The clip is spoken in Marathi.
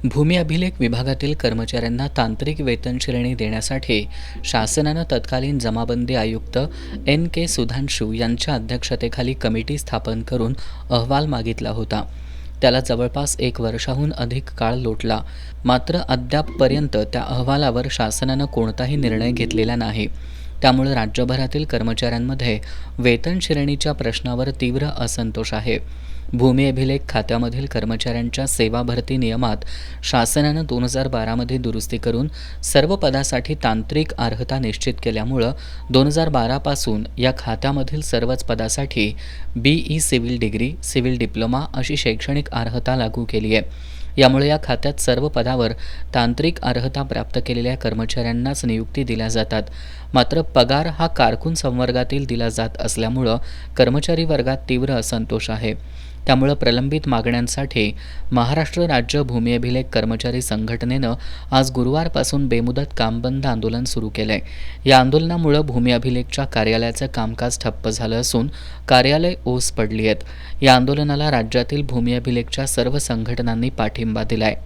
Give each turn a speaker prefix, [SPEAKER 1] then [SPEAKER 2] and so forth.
[SPEAKER 1] भूमी अभिलेख विभागातील कर्मचाऱ्यांना तांत्रिक वेतन श्रेणी देण्यासाठी शासनानं तत्कालीन जमाबंदी आयुक्त N.K. सुधांशू यांच्या अध्यक्षतेखाली कमिटी स्थापन करून अहवाल मागितला होता. त्याला जवळपास 1 वर्षाहून अधिक काळ लोटला. मात्र अद्यापपर्यंत त्या अहवालावर शासनानं कोणताही निर्णय घेतलेला नाही. त्यामुळे राज्यभरातील कर्मचाऱ्यांमध्ये वेतन श्रेणीच्या प्रश्नावर तीव्र असंतोष आहे. भूमी अभिलेख खात्यामधील कर्मचाऱ्यांच्या सेवा भरती नियमात शासनानं 2012मध्ये दुरुस्ती करून सर्व पदासाठी तांत्रिक अर्हता निश्चित केल्यामुळं 2012 पासून या खात्यामधील सर्वच पदासाठी BE civil degree, civil diploma अशी शैक्षणिक अर्हता लागू केली आहे. यामुळे या खात्यात सर्व पदावर तांत्रिक अर्हता प्राप्त केलेल्या कर्मचाऱ्यांनाच नियुक्ती दिल्या जातात. मात्र पगार हा कारकून संवर्गातील दिला जात असल्यामुळं कर्मचारी वर्गात तीव्र असंतोष आहे. त्यामुळे प्रलंबित मागण्यांसाठी महाराष्ट्र राज्य भूमी अभिलेख कर्मचारी संघटनेनं आज गुरुवारपासून बेमुदत कामबंद आंदोलन सुरू केलंय. या आंदोलनामुळे भूमी अभिलेखच्या कार्यालयाचं कामकाज ठप्प झालं असून कार्यालय ओस पडली आहेत. या आंदोलनाला राज्यातील भूमी अभिलेखच्या सर्व संघटनांनी पाठिंबा दिलाय.